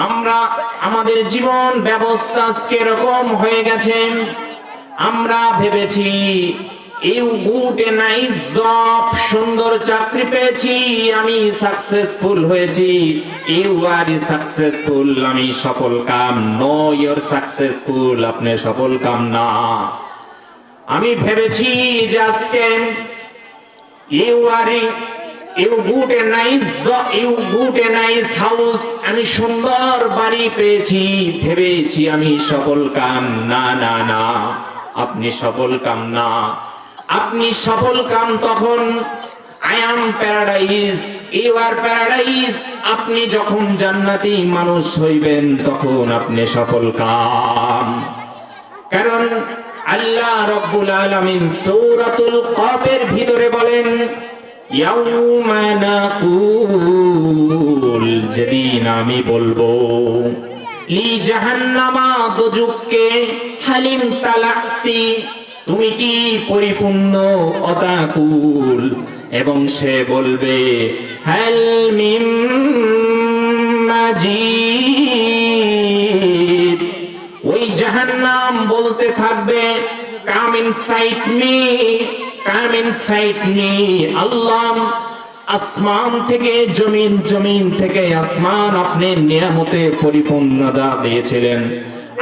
আমরা আমাদের জীবন ব্যবস্থা কিরকম হয়ে গেছে। আমরা ভেবেছি you good a nice job, সুন্দর চাকরি পেয়েছি, আমি সাকসেসফুল হয়েছি। ইউ আর সাকসেসফুল, আমি সফল কাম। নো, ইউর সাকসেসফুল, আপনি সফল কাম না। আমি ভেবেছি যে আজকে you good a nice house, আমি সুন্দর বাড়ি পেয়েছি, ভেবেছি আমি সফল কাম। না না না, আপনি সফল কাম না। আপনি সফল কাম তখন I am paradise, you are paradise, আপনি যখন জান্নাতি মানুষ হইবেন তখন আপনি সফল কাম। কারণ আল্লাহ রাব্বুল আলামিন সূরাতুল কফের ভিতরে বলেন ইয়াউমা নাকুল, যেদিন আমি বলবো লি জাহান্নামা, দোজখকে, হালিম তালাতি, তুমি কি পরিপূর্ণ অতাকুল, এবং সে বলবে হাল মিম মাজিদ। ওই জাহান্নাম বলতে থাকবে come inside me, come inside me. আল্লাহ আসমান থেকে জমিন, জমিন থেকে আসমান আপনি নিয়ামতে পরিপূর্ণতা দিয়েছিলেন।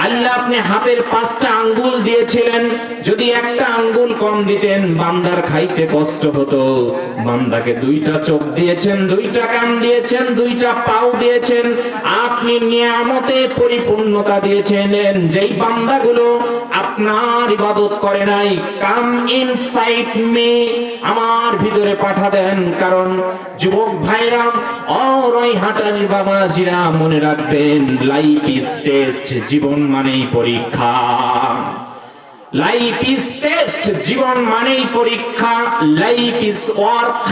আল্লাহ আপনি হাতের 5টা আঙ্গুল দিয়েছিলেন, যদি একটা আঙ্গুল কম দিতেন বান্দার খাইতে কষ্ট হতো। বান্দাকে 2টা চোখ দিয়েছেন, 2টা কান দিয়েছেন, 2টা পাও দিয়েছেন, আপনি নিয়ামতে পরিপূর্ণতা দিয়েছেন। যেই বান্দাগুলো আপনার ইবাদত করে নাই, কাম ইনসাইড মি, আমার ভিতরে পাঠা দেন। কারণ যুবক ভাইরা, রয়হাটারি বাবাজিরা, মনে রাখবেন লাইফ ইজ টেস্ট, জীবন মানেই পরীক্ষা। লাইফ ইজ টেস্ট, জীবন মানেই পরীক্ষা। লাইফ ইজ ওয়ার্ক,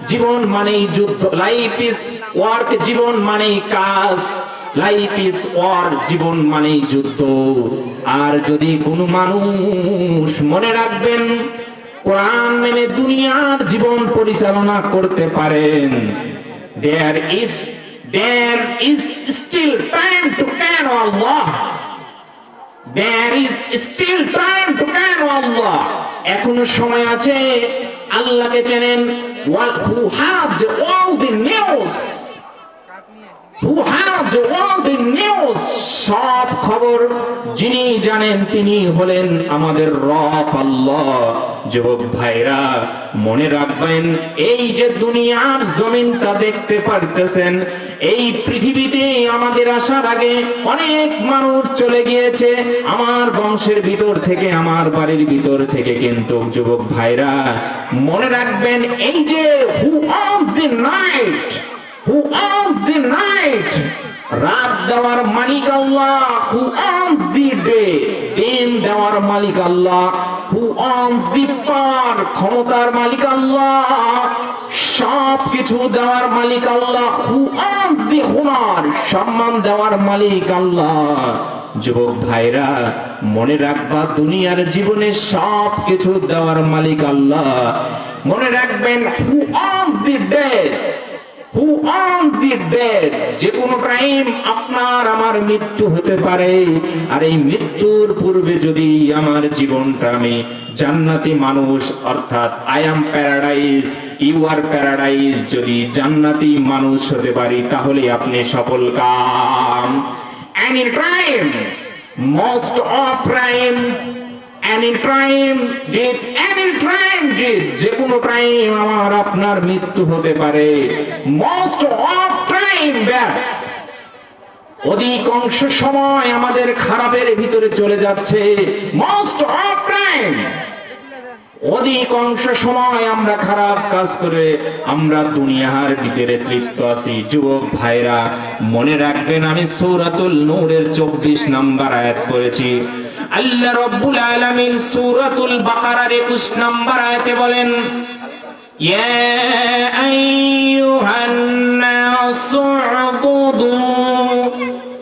জীবন মানেই যুদ্ধ। লাইফ ইজ ওয়ার্ক, জীবন মানেই কাজ। লাইফ ইজ ওয়ার, জীবন মানেই যুদ্ধ। আর যদি কোনো মানুষ, মনে রাখবেন, কোরআন মেনে দুনিয়ার জীবন পরিচালনা করতে পারেন, there is still time to can Allah, there is still time to can Allah, এখনো সময় আছে। আল্লাহকে চেনেন, who has all the news, who has all the news, সব খবর যিনি জানেন তিনি হলেন আমাদের রব আল্লাহ। যুবক ভাইরা, মনে রাখবেন, এই যে দুনিয়ার জমিনটা দেখতে পারতেছেন, এই পৃথিবীতে আমাদের আসার আগে অনেক মানুষ চলে গিয়েছে, আমার বংশের ভিতর থেকে, আমার বাড়ির ভিতর থেকে। কিন্তু যুবক ভাইরা মনে রাখবেন, এই যে who owns the night, who owns the night, রাত দেওয়ার মালিক আল্লাহ। who owns the day, দিন দেওয়ার মালিক আল্লাহ। who owns the power, ক্ষমতার মালিক আল্লাহ। সব কিছু দেওয়ার মালিক আল্লাহ। who owns the honor, সম্মান দেওয়ার মালিক আল্লাহ। যুবক ভাইরা মনে রাখবা, দুনিয়ার জীবনে সব কিছু দেওয়ার মালিক আল্লাহ। মনে রাখবেন, who owns the death, who owns the dead, যে কোনো টাইম আপনার আমার মৃত্যু হতে পারে। আর এই মৃত্যুর পূর্বে যদি আমার জীবনটা আমি জান্নাতি মানুষ, অর্থাৎ I am paradise, you are paradise, যদি জান্নাতি মানুষ হতে পারি তাহলে আপনি সফল কাম। any time, most of time, any time, যে কোনো টাইম আমার আপনার মৃত্যু হতে পারে। most of time, অধিকাংশ সময় আমাদের খারাপের ভিতরে চলে যাচ্ছে। most of time, অধিকাংশ সময় আমরা খারাপ কাজ করে আমরা দুনিয়ার ভিতরে তৃপ্ত আছি। যুবক ভাইরা মনে রাখবেন, আমি সূরাতুল নূরের 24 নম্বর আয়াত পড়েছি। আল্লাহ রাব্বুল আলামিন সূরাতুল বাকারার 21 নম্বর আয়াতে বলেন, ইয়া আইয়ুহান নাসু উবুদু,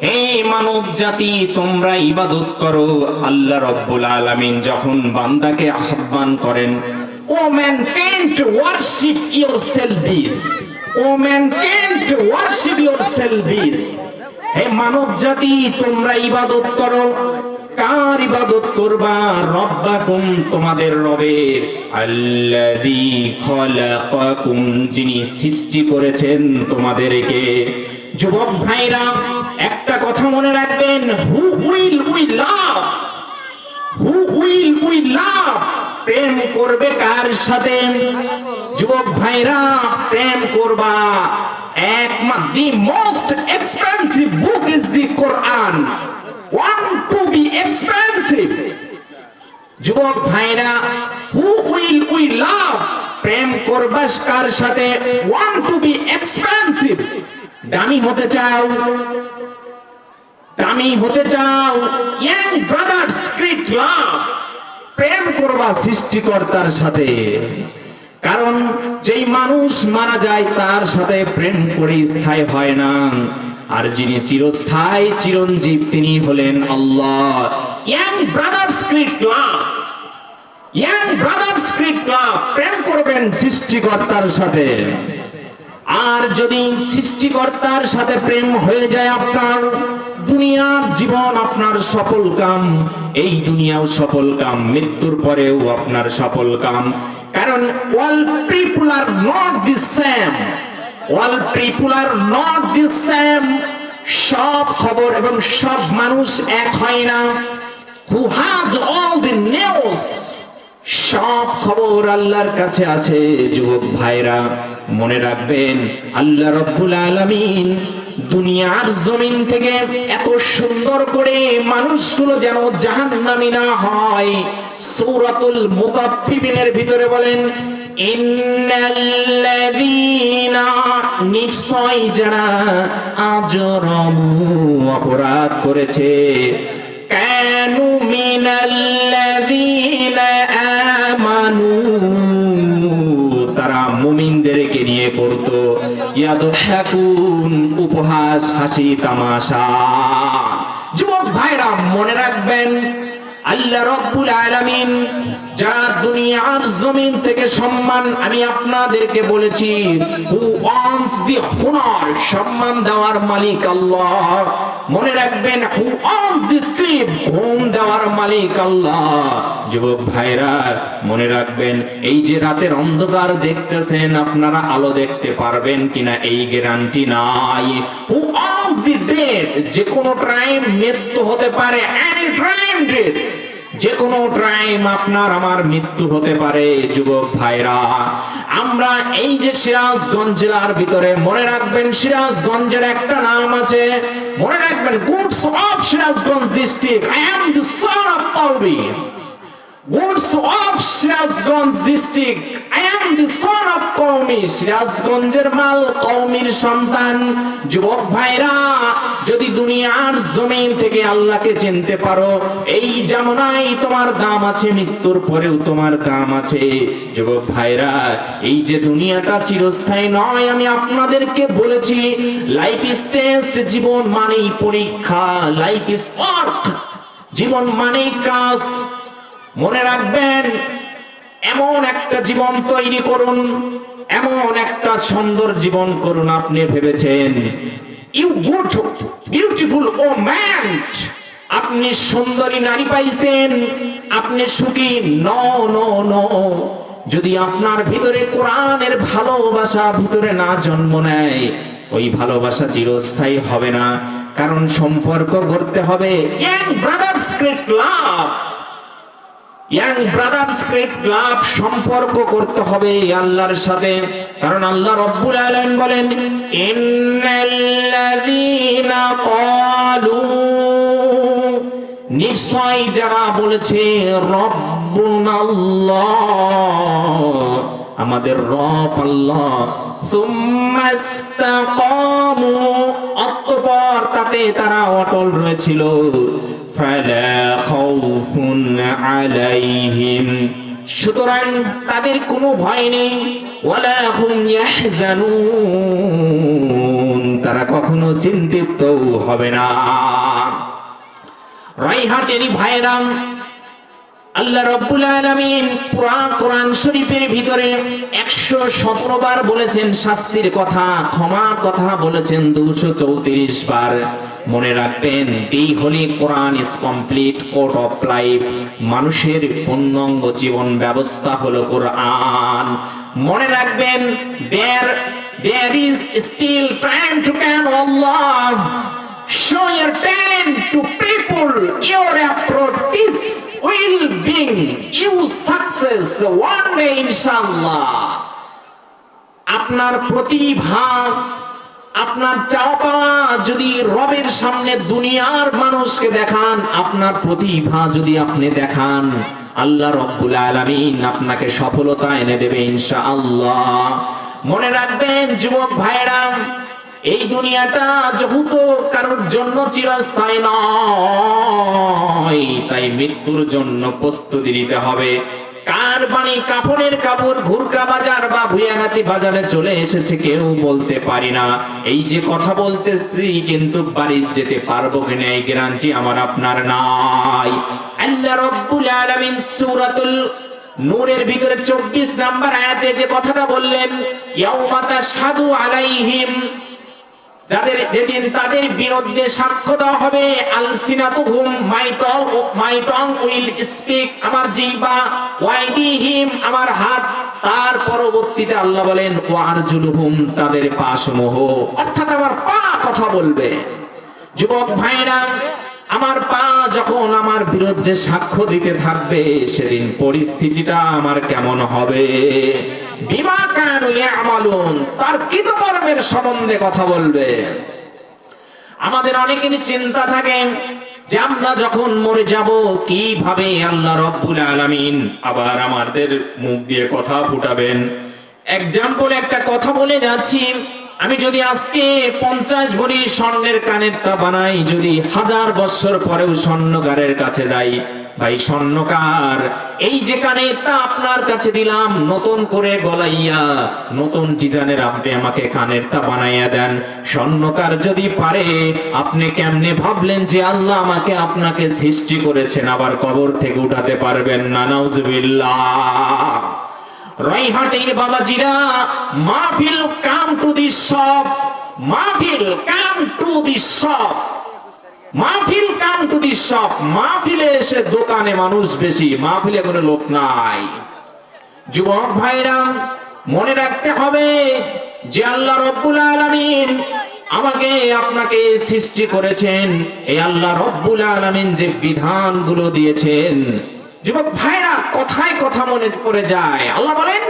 হে মানব জাতি তোমরা ইবাদত করো। আল্লাহ রাব্বুল আলামিন যখন বান্দাকে আহ্বান করেন, O man can't worship yourself this, O man can't worship yourself this, হে মানব জাতি, তোমরা ইবাদত করো। কার ইবাদত করবা? রব্বাকুম, তোমাদের রবের। আল্লাযী খলাকাকুম, যিনি সৃষ্টি করেছেন তোমাদেরকে। যুবক ভাইরা, একটা কথা মনে রাখবেন, who will we love, who will we love, প্রেম করবে কার সাথে? যুবক ভাইরা, প্রেম করবা the most expensive book is the Quran. Want to be expensive? যুবক ভাইরা, who will we love? প্রেম করবা কার সাথে? Want to be expensive? দামি হতে চাও? দামি হতে চাও? Young brothers, great love. প্রেম করবা সৃষ্টিকর্তার সাথে। কারণ যেই মানুষ মারা যায় তার সাথে প্রেম করে স্থায়ী হয় না, আর যিনি চিরস্থায়ী চিরঞ্জীব তিনি হলেন আল্লাহ। ইয়াং ব্রাদার্স গ্রেট লাভ, ইয়াং ব্রাদার্স গ্রেট লাভ, প্রেম করবেন সৃষ্টিকর্তার সাথে। আর যদি সৃষ্টিকর্তার সাথে প্রেম হয়ে যায় আপনার, দুনিয়ার জীবন আপনার সফল কাম, এই দুনিয়াও সফল কাম, মৃত্যুর পরেও আপনার সফল কাম। কারণ all people are not the same, all people are not the same. সব খবর এবং সব মানুষ এক হয় না। who has all the news, সব খবর আল্লাহর কাছে আছে। যুবক ভাইরা, মনে রাখবেন, আল্লাহ রাব্বুল আলামিন দুনিয়ার জমিন থেকে এত সুন্দর করে মানুষগুলো যেন জাহান্নামী না হয়, সূরাতুল মুতাফফিফিনের ভিতরে বলেন, ইন্নাল্লাযীনা, নিশ্চয় যারা আজরামু, অপরাধ করেছে, কানু মিনাল্লাযীনা আমানু, তারা মুমিনদেরকে নিয়ে করত ইয়াদহাকুন, উপহাস, হাসি তামাশা। যুবক ভাইরা, মনে রাখবেন, আল্লাহ রাব্বুল আলামিন যারা দুনিয়ার জমিন থেকে সম্মান, আমি আপনাদেরকে বলেছি, হু অনস দি হুনার, সম্মান দেওয়ার মালিক আল্লাহ। মনে রাখবেন, হু অনস দি স্লিপ, ঘুম দেওয়ার মালিক আল্লাহ। যুবক ভাইরা, মনে রাখবেন, এই যে রাতের অন্ধকার দেখতেছেন, আপনারা আলো দেখতে পারবেন কিনা এই গ্যারান্টি নাই। হু অনস দি ডেথ, যে কোনো টাইম মৃত্যু হতে পারে, এনি টাইম ডেথ, যে কোনো টাইম আপনার আমার মৃত্যু হতে পারে। যুবক ভাইরা, আমরা এই যে সিরাজগঞ্জ জেলার ভিতরে, মনে রাখবেন, সিরাজগঞ্জের একটা নাম আছে, মনে রাখবেন, goods of Sirajganj district, I am the son of কওমি। Goods of Sirajganj district, I am the son of কওমি। সিরাজগঞ্জের মাল, কওমির সন্তান। যুবক ভাইরা, যদি দুনিয়ার জমিন থেকে আল্লাহকে চিনতে পারো, এই জামানায় তোমার দাম আছে, মৃত্যুর পরেও তোমার দাম আছে। যুবক ভাইরা, এই যে দুনিয়াটা চিরস্থায়ী নয়, আমি আপনাদেরকে বলেছি, লাইফ ইজ টেস্ট, জীবন মানেই পরীক্ষা, লাইফ ইজ ওয়ার্ক, জীবন মানেই কাজ। মনে রাখবেন, এমন একটা জীবন তৈরি করুন, এমন একটা সুন্দর জীবন করুন। আপনি ভেবেছেন you good beautiful woman, আপনি সুন্দরী নারী পাইছেন, আপনি সুখী? No no no. যদি আপনার ভিতরে কোরআনের ভালোবাসা ভিতরে না জন্ম নেয়, ওই ভালোবাসা চিরস্থায়ী হবে না। কারণ সম্পর্ক গড়তে হবে, ইয়াং ব্রাদার্স গ্রেট লাভ, ইয়াং ব্রাদার্স গ্রেট লাভ, সম্পর্ক করতে হবে আল্লাহর সাথে। কারণ আল্লাহ রাব্বুল আলামিন বলেন, ইন্নাল্লাযীনা ক্বালু, নিশ্চয় যারা বলেছে রব্বুনাল্লাহ, আমাদের রব আল্লাহ, সুম্মাস্তাকামু, অতঃপর তাতে তারা অটল রয়েছিল, ফালা খাউফুন আলাইহিম, সুতরাং তাদের কোনো ভয় নেই, ওয়ালা হুম ইয়াহজানুন, তারা কখনো চিন্তিত হবে না। রাইহাটেরই ভাইরাম, আল্লাহ রাব্বুল আলামিন পুরা কোরআন শরীফের ভিতরে 117 বার বলেছেন শাস্তির কথা, ক্ষমার কথা বলেছেন 234 বার। মনে রাখবেন, এই holy Quran is complete code of life. মানুষের পূর্ণাঙ্গ জীবন ব্যবস্থা হলো কোরআন। মনে রাখবেন, there is still time to can Allah. Show your talent to people. Your approach will bring you success one day, inshallah. আপনার প্রতিভা, আপনার চাওয়া পাওয়া যদি রবের সামনে দুনিয়ার মানুষকে দেখান, আপনার প্রতিভা যদি আপনি দেখান, আল্লাহ রব্বুল আলামিন আপনাকে সফলতা এনে দেবে ইনশাআল্লাহ। মনে রাখবেন যুবক ভাইরা, এই দুনিয়াটা যেহেতু কারোর জন্য চিরস্থায়ী নয়, তাই মৃত্যুর জন্য প্রস্তুতি নিতে হবে। কার বাণী কাফনের কাপড় ঘুরকা বাজার বা ভুয়াগাতি বাজারে চলে এসেছে কেউ বলতে পারি না। এই যে কথা বলতে কিন্তু বাড়ি যেতে পারবো কিনা এই গ্যারান্টি আমার আপনার নাই। আল্লাহ রাব্বুল আলামিন সূরাতুল নূরের ভিতরে 24 নাম্বার আয়াতে যে কথাটা বললেন, ইয়াউমা তাশহাদু আলাইহিম, যাদের যেদিন তাদের বিরুদ্ধে সাক্ষ্য দেওয়া হবে, আলসিনাতুহুম, মাই টং উইল স্পিক, আমার জিহ্বা, ওয়াইদিহিম, আমার হাত, তার পরবর্তীতে আল্লাহ বলেন ওয়ারজুলুহুম, তাদের পা সমূহ, অর্থাৎ আমার পা কথা বলবে। যুবক ভাইরা, আমার পা যখন আমার বিরুদ্ধে সাক্ষ্য দিতে থাকবে, সেদিন পরিস্থিতিটা আমার কেমন হবে? বিমা কানু ইয়ামালুন, তার কৃতকর্মের সম্বন্ধে কথা বলবে। আমাদের অনেকেরই চিন্তা থাকে যে আমরা যখন মরে যাব কিভাবে আল্লাহ রব্বুল আলামিন আবার আমাদের মুখ দিয়ে কথা ফুটাবেন। এক্সাম্পল একটা কথা বলে যাচ্ছি, আমি যদি আজকে 50 ভরি স্বর্ণের কানেরটা বানাই, যদি 1000 বছর পরেও স্বর্ণকারের কাছে যাই, ভাই স্বর্ণকার, এই যে কানেরটা আপনার কাছে দিলাম নতুন করে গলাইয়া, নতুন ডিজাইনের আপনি আমাকে কানেরটা বানাইয়া দেন। স্বর্ণকার যদি পারে, আপনি কেমনে ভাবলেন যে আল্লাহ আমাকে আপনাকে সৃষ্টি করেছেন আবার কবর থেকে উঠাতে পারবেন না? নাউজুবিল্লাহ। রাইহাটের বাবাজিরা, মাহফিল কাম টু দিস শপ, মাহফিল কাম টু দিস শপ, মাহফিল কাম টু দিস শপ। মাহফিলে এসে দোকানে মানুষ বেশি, মাহফিলে কোনো লোক নাই। যুবক ভাইরা, মনে রাখতে হবে যে আল্লাহ রব্বুল আলামিন আমাকে আপনাকে সৃষ্টি করেছেন, এই আল্লাহ রব্বুল আলামিন যে বিধানগুলো দিয়েছেন, যুবক ভাইরা কথায় কথা মনে পড়ে যায়। আল্লাহ বলেন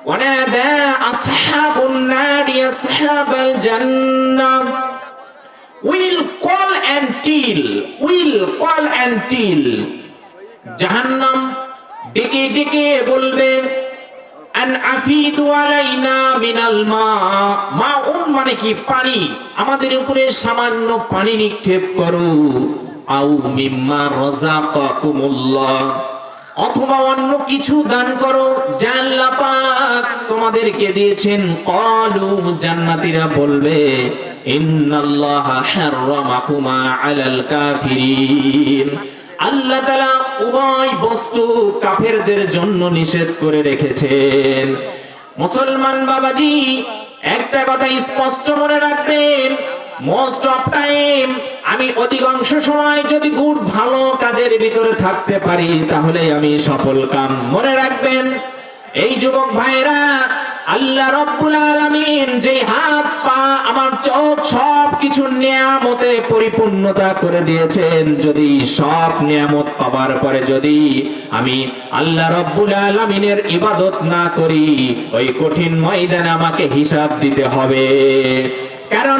ওয়ানাদা আসহাবুন নারি আসহাবাল জান্নাহ, will call and tell, will call and tell. জাহান্নাম ডেকে ডেকে বলবে আন আফিদু আলাইনা মিনাল মা, মাউন মানে কি? পানি, আমাদের উপরে সামান্য পানি নিক্ষেপ করো। আউ মিম্মা রাযাকাকুমুল্লাহ, অথবা অন্য কিছু দান করো যা আল্লাহ পাক তোমাদেরকে দিয়েছেন। ক্বালু, জান্নাতীরা বলবে ইন্নাল্লাহা হাররামাকুমা আলাল কাফিরিন, আল্লাহ তাআলা উভয় বস্তু কাফেরদের জন্য নিষেধ করে রেখেছেন। মুসলমান বাবাজি, একটা কথা স্পষ্ট মনে রাখবেন, মোস্ট অফ টাইম, আমি অধিকাংশ সময় যদি গুড ভালো কাজের ভিতরে থাকতে পারি তাহলে আমি সফল কাম। মনে রাখবেন এই যুবক ভাইরা, আল্লাহ রব্বুল আলামিন যে হাত পা আমার চোখ সব কিছু নিয়ামতে পরিপূর্ণতা করে দিয়েছেন, যদি সব নিয়ামত পাওয়ার পরে যদি আমি আল্লাহ রব্বুল আলামিনের ইবাদত না করি, ওই কঠিন ময়দানে আমাকে হিসাব দিতে হবে। কারণ